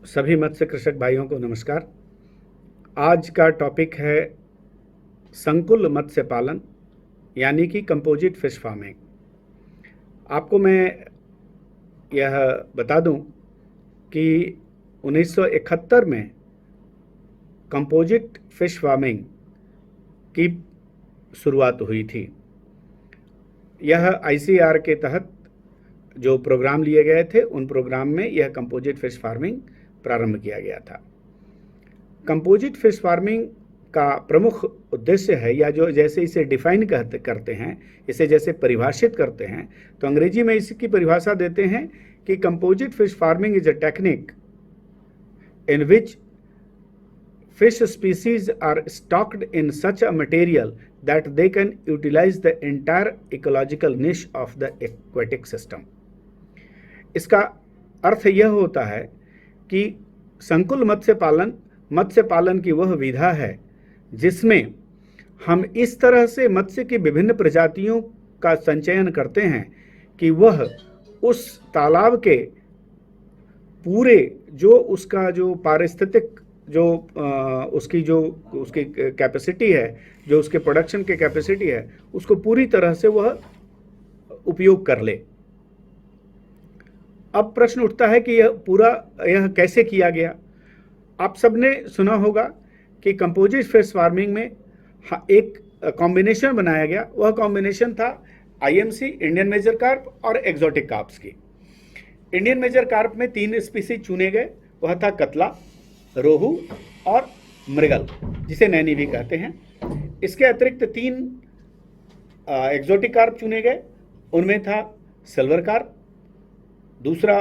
सभी मत्स्य कृषक भाइयों को नमस्कार। आज का टॉपिक है संकुल मत्स्य पालन यानी कि कंपोजिट फिश फार्मिंग। आपको मैं यह बता दूं कि 1971 में कंपोजिट फिश फार्मिंग की शुरुआत हुई थी। यह आईसीएआर के तहत जो प्रोग्राम लिए गए थे उन प्रोग्राम में यह कंपोजिट फिश फार्मिंग प्रारंभ किया गया था। कंपोजिट फिश फार्मिंग का प्रमुख उद्देश्य है, या जो जैसे इसे डिफाइन करते हैं, इसे जैसे परिभाषित करते हैं, तो अंग्रेजी में इसकी परिभाषा देते हैं कि composite fish farming is a technique in which fish species are stocked in such a material that they can utilize the entire ecological niche of the aquatic system। इसका अर्थ यह होता है कि संकुल मत्स्य पालन की वह विधा है जिसमें हम इस तरह से मत्स्य की विभिन्न प्रजातियों का संचयन करते हैं कि वह उस तालाब के पूरे जो उसका जो पारिस्थितिक जो उसकी कैपेसिटी है, जो उसके प्रोडक्शन की कैपेसिटी है, उसको पूरी तरह से वह उपयोग कर ले। अब प्रश्न उठता है कि यह कैसे किया गया। आप सबने सुना होगा कि कंपोजिट फिश फार्मिंग में एक कॉम्बिनेशन बनाया गया। वह कॉम्बिनेशन था आईएमसी, इंडियन मेजर कार्प और एक्सोटिक कार्प्स की। इंडियन मेजर कार्प में 3 स्पीसीज चुने गए। वह था कतला, रोहू और मृगल, जिसे नैनी भी कहते हैं। इसके अतिरिक्त 3 एक्सोटिक कार्प चुने गए। उनमें था सिल्वर कार्प, दूसरा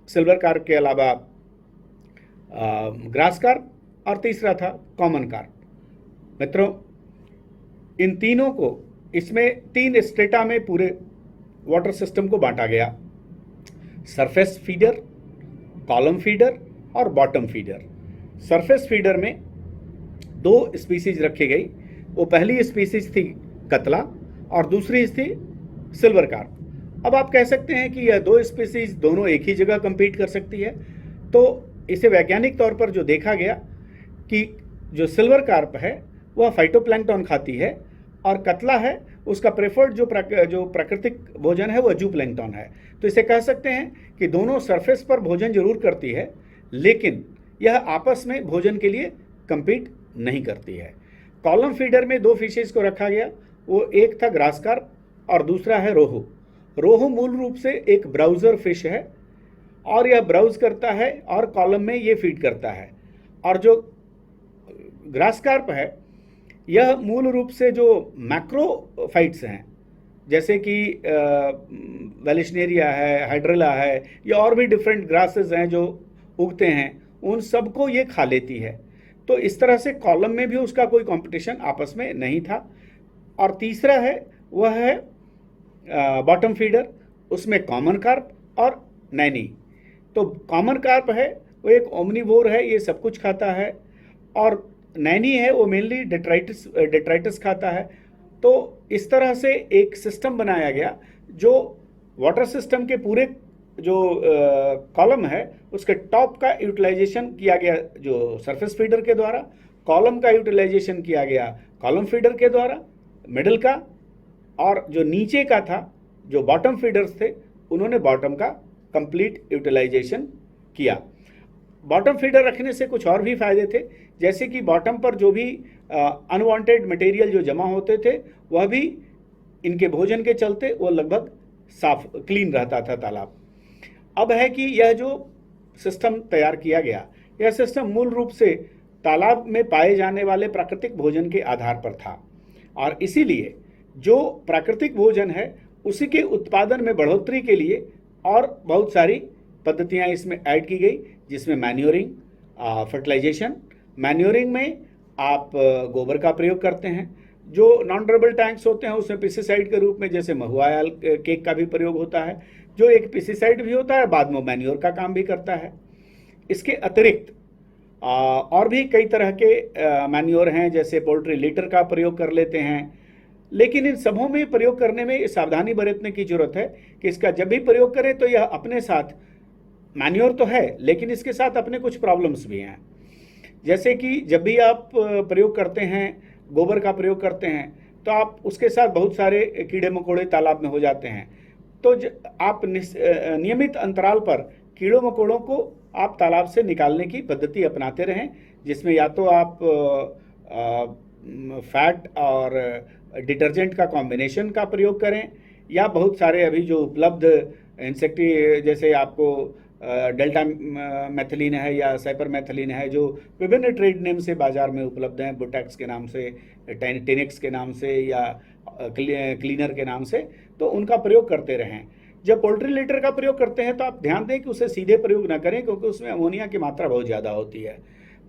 सिल्वर कार्प के अलावा ग्रास कार्प और तीसरा था कॉमन कार्प। मित्रों, इन तीनों को इसमें 3 स्ट्रेटा में पूरे वाटर सिस्टम को बांटा गया: सरफेस फीडर, कॉलम फीडर और बॉटम फीडर। सरफेस फीडर में 2 स्पीसीज रखी गई। वो पहली स्पीसीज थी कतला और दूसरी थी सिल्वर कार्प। अब आप कह सकते हैं कि यह 2 स्पीसीज दोनों एक ही जगह compete कर सकती है, तो इसे वैज्ञानिक तौर पर जो देखा गया कि जो सिल्वर कार्प है वह फाइटोप्लैंक्टन खाती है और कतला है उसका प्रेफर्ड जो प्राकृतिक भोजन है वह जूप्लैंक्टन है। तो इसे कह सकते हैं कि दोनों सरफेस पर भोजन जरूर करती है, लेकिन यह आपस में भोजन के लिए compete नहीं करती है। कॉलम फीडर में 2 फिशेज को रखा गया। वो एक था ग्रास कार्प और दूसरा है रोहू। रोहू मूल रूप से एक ब्राउजर फिश है और यह ब्राउज करता है और कॉलम में ये फीड करता है। और जो ग्रास कार्प है यह मूल रूप से जो मैक्रोफाइट्स हैं, जैसे कि वेलिशनेरिया है, हाइड्रेला है, या और भी डिफरेंट ग्रासेस हैं जो उगते हैं, उन सबको ये खा लेती है। तो इस तरह से कॉलम में भी उसका कोई कंपटीशन आपस में नहीं था। और तीसरा है वह है बॉटम फीडर, उसमें कॉमन कार्प और नैनी। तो कॉमन कार्प है वो एक ओमनिवोर है, ये सब कुछ खाता है, और नैनी है वो मेनली डेट्राइटिस खाता है। तो इस तरह से एक सिस्टम बनाया गया जो वाटर सिस्टम के पूरे जो कॉलम है उसके टॉप का यूटिलाइजेशन किया गया जो सरफेस फीडर के द्वारा, कॉलम का यूटिलाइजेशन किया गया कॉलम फीडर के द्वारा, मिडल का, और जो नीचे का था जो बॉटम फीडर्स थे उन्होंने बॉटम का कंप्लीट यूटिलाइजेशन किया। बॉटम फीडर रखने से कुछ और भी फायदे थे, जैसे कि बॉटम पर जो भी अनवांटेड मटेरियल जो जमा होते थे वह भी इनके भोजन के चलते वो लगभग साफ क्लीन रहता था तालाब। अब है कि यह जो सिस्टम तैयार किया गया, यह सिस्टम मूल रूप से तालाब में पाए जाने वाले प्राकृतिक भोजन के आधार पर था, और इसीलिए जो प्राकृतिक भोजन है उसी के उत्पादन में बढ़ोतरी के लिए और बहुत सारी पद्धतियां इसमें ऐड की गई, जिसमें मैन्योरिंग, फर्टिलाइजेशन। मैन्योरिंग में आप गोबर का प्रयोग करते हैं। जो नॉन ड्यूरेबल टैंक्स होते हैं उसमें पेस्टिसाइड के रूप में जैसे महुआ केक का भी प्रयोग होता है, जो एक पेस्टिसाइड भी होता है, बाद में मैन्योर का काम भी करता है। इसके अतिरिक्त और भी कई तरह के मैन्योर हैं, जैसे पोल्ट्री लीटर का प्रयोग कर लेते हैं। लेकिन इन सबों में प्रयोग करने में सावधानी बरतने की जरूरत है कि इसका जब भी प्रयोग करें तो यह अपने साथ मैन्योर तो है, लेकिन इसके साथ अपने कुछ प्रॉब्लम्स भी हैं। जैसे कि जब भी आप प्रयोग करते हैं, गोबर का प्रयोग करते हैं, तो आप उसके साथ बहुत सारे कीड़े मकोड़े तालाब में हो जाते हैं। तो आप नियमित अंतराल पर कीड़ों मकोड़ों को आप तालाब से निकालने की पद्धति अपनाते रहें, जिसमें या तो आप फैट और डिटर्जेंट का कॉम्बिनेशन का प्रयोग करें, या बहुत सारे अभी जो उपलब्ध इंसेक्टी जैसे आपको डेल्टा मैथिलीन है या साइपर मैथिलीन है, जो विभिन्न ट्रेड नेम से बाज़ार में उपलब्ध हैं, बुटेक्स के नाम से, टेनिक्स के नाम से, या क्लीनर के नाम से, तो उनका प्रयोग करते रहें। जब पोल्ट्री लीटर का प्रयोग करते हैं तो आप ध्यान दें कि उसे सीधे प्रयोग ना करें, क्योंकि उसमें अमोनिया की मात्रा बहुत ज़्यादा होती है,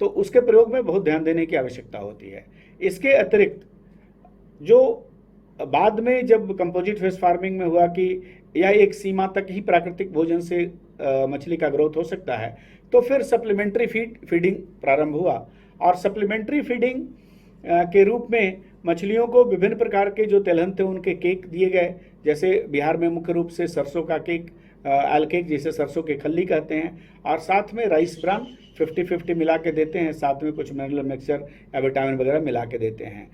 तो उसके प्रयोग में बहुत ध्यान देने की आवश्यकता होती है। इसके अतिरिक्त जो बाद में जब कंपोजिट फिश फार्मिंग में हुआ कि यह एक सीमा तक ही प्राकृतिक भोजन से मछली का ग्रोथ हो सकता है, तो फिर सप्लीमेंट्री फीडिंग प्रारंभ हुआ, और सप्लीमेंट्री फीडिंग के रूप में मछलियों को विभिन्न प्रकार के जो तिलहन थे उनके केक दिए गए। जैसे बिहार में मुख्य रूप से सरसों का केक, आल केक, जिसे सरसों के खल्ली कहते हैं, और साथ में राइस ब्रान 50-50 मिला के देते हैं, साथ में कुछ मिनरल मिक्सचर या विटामिन वगैरह मिला के देते हैं।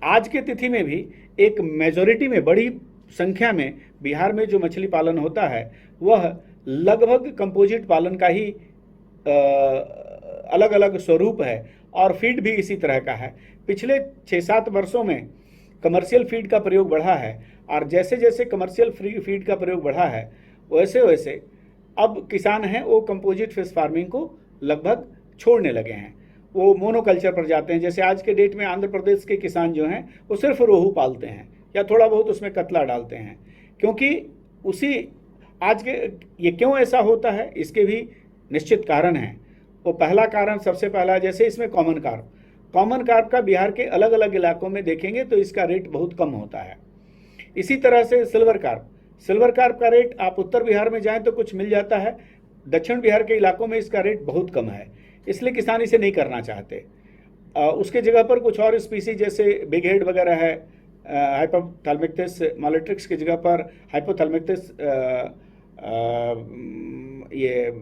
आज के तिथि में भी एक मेजॉरिटी में, बड़ी संख्या में बिहार में जो मछली पालन होता है वह लगभग कंपोजिट पालन का ही अलग अलग स्वरूप है, और फीड भी इसी तरह का है। पिछले 6-7 वर्षों में कमर्शियल फीड का प्रयोग बढ़ा है, और जैसे जैसे कमर्शियल फीड का प्रयोग बढ़ा है, वैसे वैसे अब किसान हैं वो कंपोजिट फिश फार्मिंग को लगभग छोड़ने लगे हैं, वो मोनोकल्चर पर जाते हैं। जैसे आज के डेट में आंध्र प्रदेश के किसान जो हैं वो सिर्फ रोहू पालते हैं, या थोड़ा बहुत उसमें कतला डालते हैं, क्योंकि उसी आज के ये क्यों ऐसा होता है, इसके भी निश्चित कारण हैं। वो पहला कारण, सबसे पहला, जैसे इसमें कॉमन कार्प का बिहार के अलग अलग इलाकों में देखेंगे तो इसका रेट बहुत कम होता है। इसी तरह से सिल्वर कार्प का रेट आप उत्तर बिहार में जाएं तो कुछ मिल जाता है, दक्षिण बिहार के इलाकों में इसका रेट बहुत कम है, इसलिए किसान इसे नहीं करना चाहते। उसके जगह पर कुछ और स्पीसीज जैसे बिग हेड वगैरह है, हाइपोथैलेमिक्टिस मोलिट्रिक्स की जगह पर हाइपोथैलेमिक्टिस ये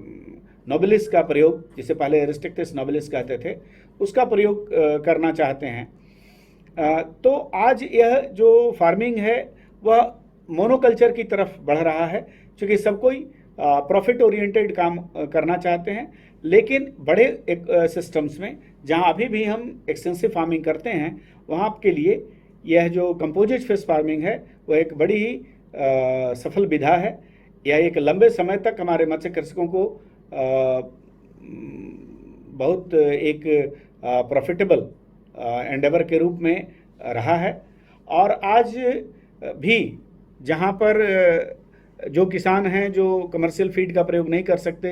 नोबिलिस का प्रयोग, जिसे पहले एरिस्टिक्टिस नोबिलिस कहते थे, उसका प्रयोग करना चाहते हैं। तो आज यह जो फार्मिंग है वह मोनोकल्चर की तरफ बढ़ रहा है, क्योंकि सब कोई प्रॉफिट ओरिएंटेड काम करना चाहते हैं। लेकिन बड़े सिस्टम्स में जहां अभी भी हम एक्सटेंसिव फार्मिंग करते हैं, वहां के लिए यह जो कंपोजिट फिश फार्मिंग है वह एक बड़ी ही सफल विधा है। यह एक लंबे समय तक हमारे मत्स्य कृषकों को बहुत एक प्रॉफिटेबल एंडेवर के रूप में रहा है। और आज भी जहाँ पर जो किसान हैं जो कमर्शियल फीड का प्रयोग नहीं कर सकते,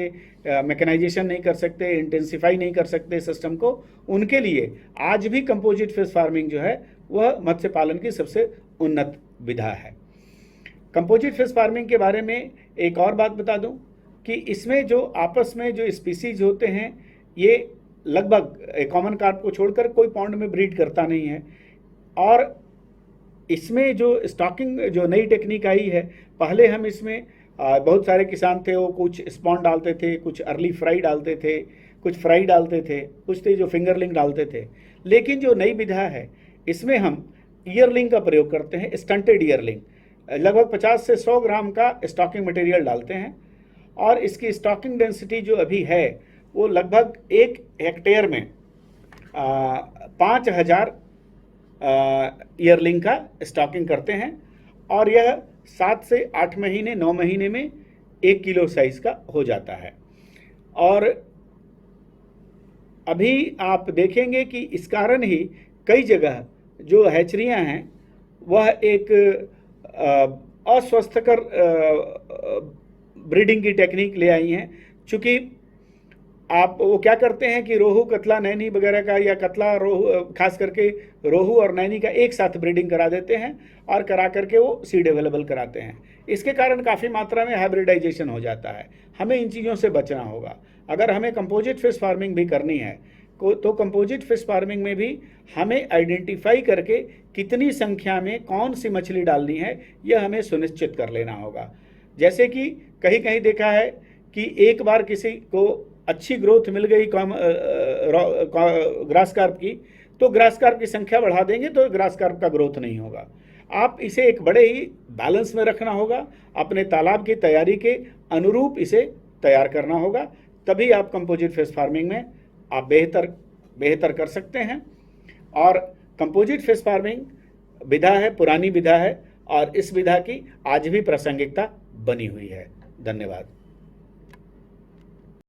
मैकेनाइजेशन नहीं कर सकते, इंटेंसिफाई नहीं कर सकते सिस्टम को, उनके लिए आज भी कंपोजिट फिश फार्मिंग जो है वह मत्स्य पालन की सबसे उन्नत विधा है। कंपोजिट फिश फार्मिंग के बारे में एक और बात बता दूं कि इसमें जो आपस में जो स्पीसीज होते हैं, ये लगभग कॉमन कार्प को छोड़कर कोई पॉन्ड में ब्रीड करता नहीं है। और इसमें जो स्टॉकिंग, जो नई टेक्निक आई है, पहले हम इसमें बहुत सारे किसान थे वो कुछ स्पॉन डालते थे, कुछ अर्ली फ्राई डालते थे, कुछ फ्राई डालते थे, कुछ थे जो फिंगरलिंग डालते थे। लेकिन जो नई विधा है इसमें हम ईयरलिंग का प्रयोग करते हैं, स्टंटेड ईयरलिंग। लगभग 50 से 100 ग्राम का स्टॉकिंग मटेरियल डालते हैं, और इसकी स्टॉकिंग डेंसिटी जो अभी है वो लगभग 1 हेक्टेयर में 5000 ईयरलिंग का स्टॉकिंग करते हैं, और यह 7 से 8 महीने 9 महीने में 1 किलो साइज का हो जाता है। और अभी आप देखेंगे कि इस कारण ही कई जगह जो हैचरियां हैं वह एक अस्वस्थकर ब्रीडिंग की टेक्निक ले आई हैं। चूँकि आप वो क्या करते हैं कि रोहू, कतला, नैनी वगैरह का, या कतला, रोहू, खास करके रोहू और नैनी का एक साथ ब्रीडिंग करा देते हैं, और करा करके वो सीड अवेलेबल कराते हैं। इसके कारण काफ़ी मात्रा में हाइब्रिडाइजेशन हो जाता है। हमें इन चीज़ों से बचना होगा। अगर हमें कंपोजिट फिश फार्मिंग भी करनी है तो कंपोजिट फिश फार्मिंग में भी हमें आइडेंटिफाई करके कितनी संख्या में कौन सी मछली डालनी है, यह हमें सुनिश्चित कर लेना होगा। जैसे कि कहीं कहीं देखा है कि एक बार किसी को अच्छी ग्रोथ मिल गई ग्रास कार्प की, तो ग्रास कार्प की संख्या बढ़ा देंगे तो ग्रास कार्प का ग्रोथ नहीं होगा। आप इसे एक बड़े ही बैलेंस में रखना होगा, अपने तालाब की तैयारी के अनुरूप इसे तैयार करना होगा, तभी आप कंपोजिट फिश फार्मिंग में आप बेहतर कर सकते हैं। और कंपोजिट फिश फार्मिंग विधा है, पुरानी विधा है, और इस विधा की आज भी प्रासंगिकता बनी हुई है। धन्यवाद।